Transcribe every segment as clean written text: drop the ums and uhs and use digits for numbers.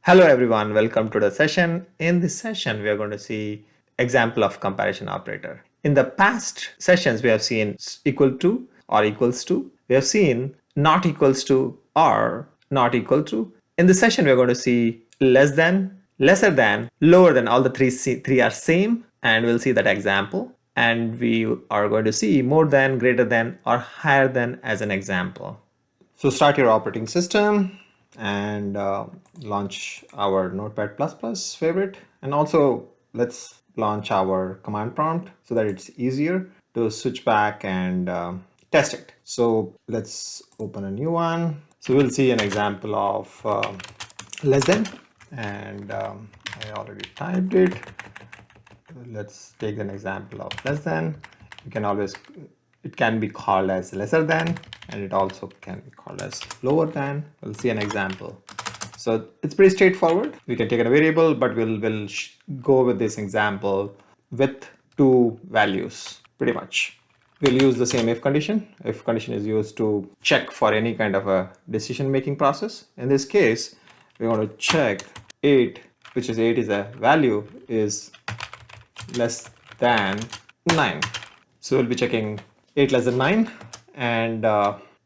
Hello everyone, welcome to the session. In this session, we are going to see example of comparison operator. In the past sessions, we have seen equal to or equals to. We have seen not equals to or not equal to. In this session, we are going to see less than, lesser than, lower than. All the three are same, and we'll see that example. And we are going to see more than, greater than, or higher than as an example. So start your operating system and launch our Notepad++ favorite, and also let's launch our command prompt so that it's easier to switch back and test it. So let's open a new one. So we'll see an example of less than, and I already typed it. Let's take an example of less than. You can always, it can be called as lesser than, and it also can be called as lower than. We'll see an example. So it's pretty straightforward. We can take a variable, but we'll go with this example with two values pretty much. We'll use the same if condition. If condition is used to check for any kind of a decision-making process. In this case, we want to check 8, which is 8 is a value, is less than 9. So we'll be checking 8 less than 9, and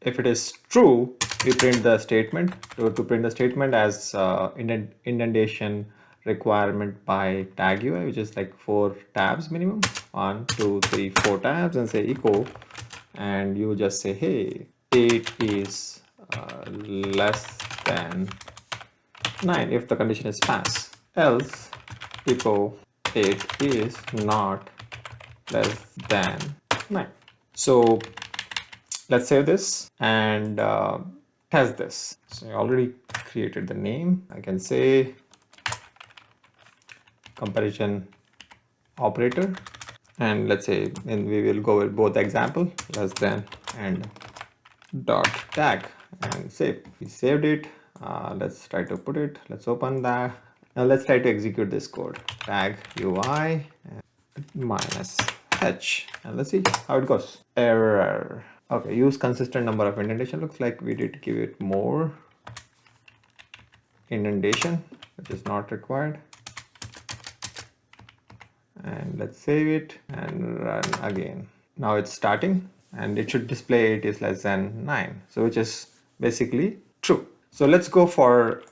if it is true, we print the statement. To print the statement as indentation requirement by TagUI, which is like 4 tabs minimum, 1, 2, 3, 4 tabs, and say echo, and you just say, hey, 8 is less than 9 if the condition is pass, else echo 8 is not less than 9. So let's save this and test this. So I already created the name. I can say comparison operator, and let's say, and we will go with both example, less than and dot tag, and save. We saved it. Let's try to put it. Let's open that. Now let's try to execute this code. TagUI minus h, and let's see how it goes. Error. Okay, use consistent number of indentation. Looks like we did give it more indentation, which is not required. And let's save it and run again. Now it's starting, and it should display 8 is less than 9, so which is basically true. So let's go for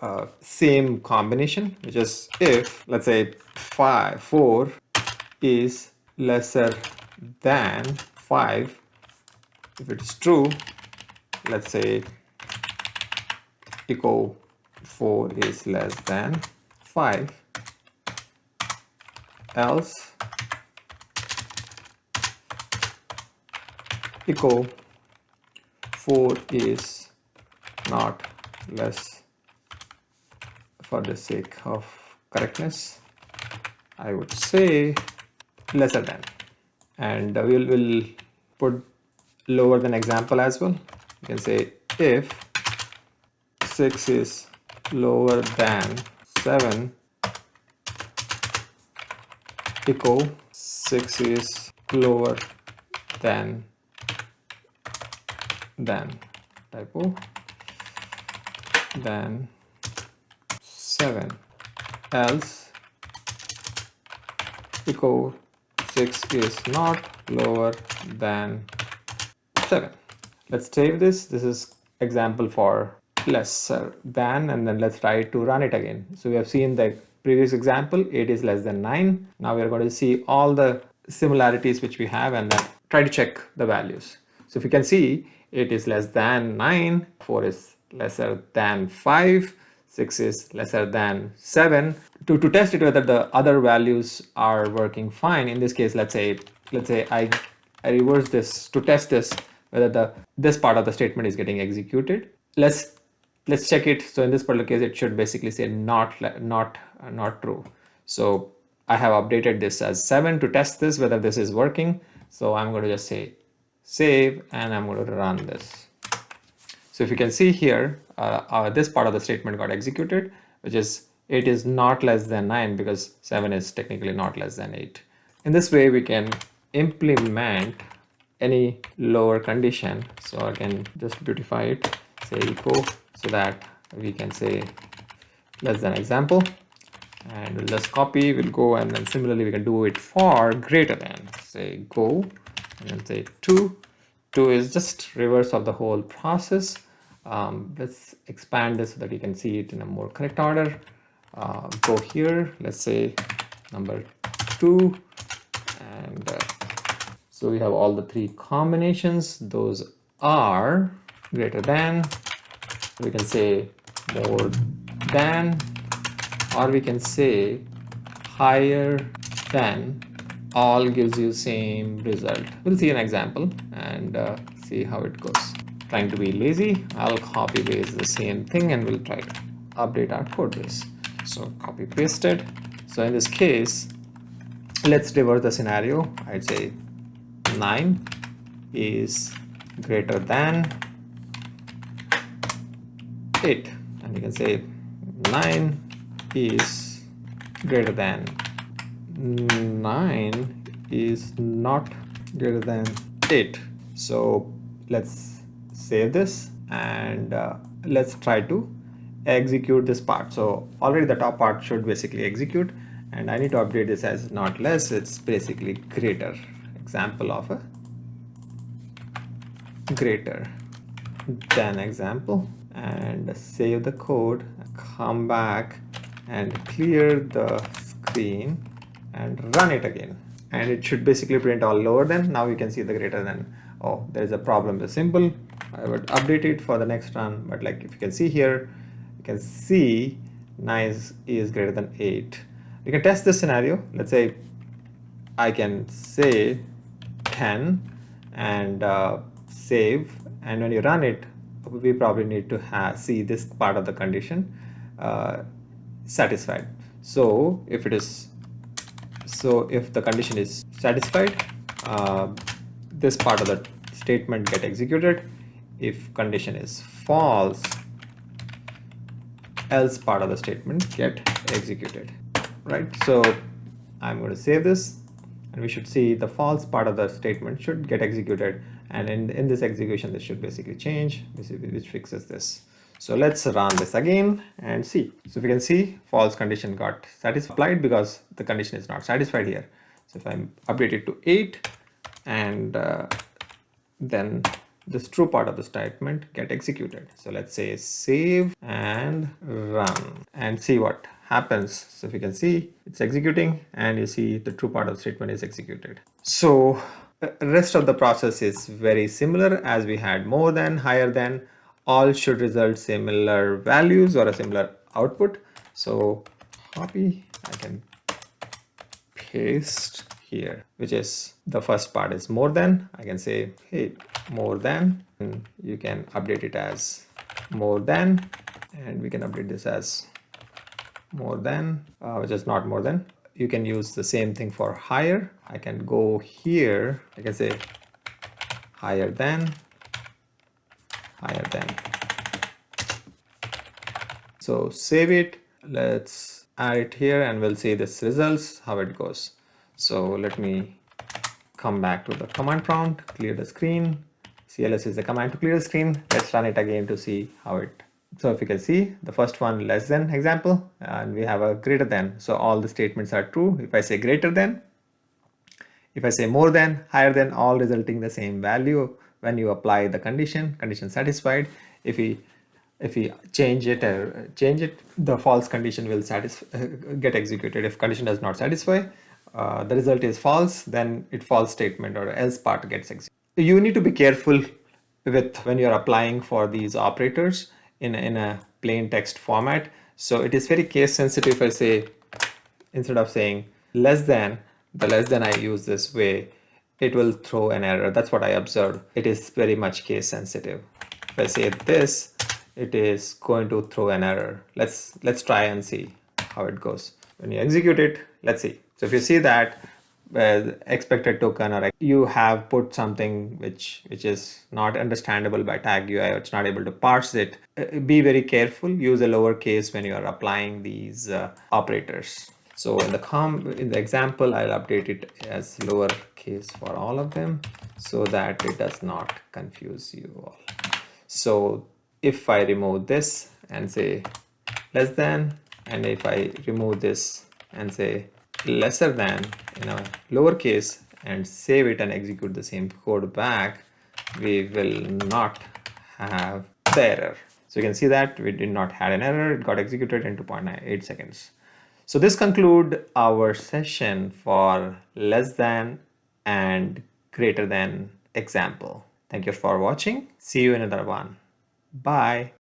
same combination, which is if, let's say, 4 is lesser than 5. If it is true, let's say echo 4 is less than 5, else echo 4 is not less. For the sake of correctness, I would say lesser than, and we'll put lower than example as well. You can say if 6 is lower than 7, echo 6 is lower than typo than 7, else echo 6 is not lower than 7. Let's save this. This is example for lesser than, and then let's try to run it again. So we have seen the previous example, 8 is less than 9. Now we are going to see all the similarities which we have and then try to check the values. So if you can see, 8 is less than 9, 4 is lesser than 5, 6 is lesser than 7. To test it whether the other values are working fine, in this case, let's say I reverse this to test this whether this part of the statement is getting executed. Let's check it. So in this particular case, it should basically say not true. So I have updated this as 7 to test this whether this is working. So I'm going to just say save, and I'm going to run this. So if you can see here, this part of the statement got executed, which is 8 is not less than 9 because 7 is technically not less than 8. In this way, we can implement any lower condition. So I can just beautify it, say echo, so that we can say less than example, and we'll just copy, we'll go, and then similarly we can do it for greater than, say go, and then say 2. 2 is just reverse of the whole process. Let's expand this so that you can see it in a more correct order. Go here, let's say number 2, and so we have all the 3 combinations. Those are greater than, we can say more than, or we can say higher than. All gives you same result. We'll see an example and see how it goes. Trying to be lazy, I'll copy paste the same thing and we'll try to update our code base. So copy pasted. So in this case, let's reverse the scenario. I'd say 9 is greater than 8, and you can say 9 is greater than 9 is not greater than 8. So let's save this and let's try to execute this part. So already the top part should basically execute, and I need to update this as not less, it's basically greater. Example of a greater than example, and save the code, come back and clear the screen and run it again, and it should basically print all lower than. Now you can see the greater than. Oh, there is a problem with symbol. I would update it for the next run, but like if you can see here, you can see 9 is greater than 8. You can test this scenario. Let's say I can say 10 and save, and when you run it, we probably need to see this part of the condition satisfied. So if the condition is satisfied, this part of the statement get executed. If condition is false, else part of the statement get executed, right? So I'm going to save this, and we should see the false part of the statement should get executed, and in this execution this should basically change, which fixes this. So let's run this again and see. So if you can see, false condition got satisfied because the condition is not satisfied here. So if I update it to 8, and then this true part of the statement get executed. So let's say save and run and see what happens. So if you can see, it's executing, and you see the true part of the statement is executed. So the rest of the process is very similar as we had more than, higher than. All should result similar values or a similar output. So copy, I can paste here, which is the first part is more than. I can say, hey, more than, and you can update it as more than, and we can update this as more than, which is not more than. You can use the same thing for higher. I can go here, I can say higher than, higher than. So save it, let's add it here, and we'll see this results, how it goes. So let me come back to the command prompt, clear the screen. CLS is the command to clear the screen. Let's run it again to see how it. So if you can see the first one, less than example, and we have a greater than. So all the statements are true. If I say greater than, if I say more than, higher than, all resulting the same value when you apply the condition satisfied. If we change it, the false condition will get executed. If condition does not satisfy, the result is false, then it false statement or else part gets executed. You need to be careful with when you're applying for these operators in a plain text format. So it is very case sensitive. If I say, instead of saying less than, the less than I use this way, it will throw an error. That's what I observed. It is very much case sensitive. If I say this, it is going to throw an error. Let's try and see how it goes. When you execute it, let's see. So if you see that expected token, or you have put something which is not understandable by TagUI, or it's not able to parse it, be very careful. Use a lowercase when you are applying these operators. So in the example, I'll update it as lowercase for all of them so that it does not confuse you all. So if I remove this and say less than, And if I remove this and say lesser than in a lowercase and save it and execute the same code back, we will not have the error. So you can see that we did not have an error. It got executed in 2.98 seconds. So this concludes our session for less than and greater than example. Thank you for watching. See you in another one. Bye.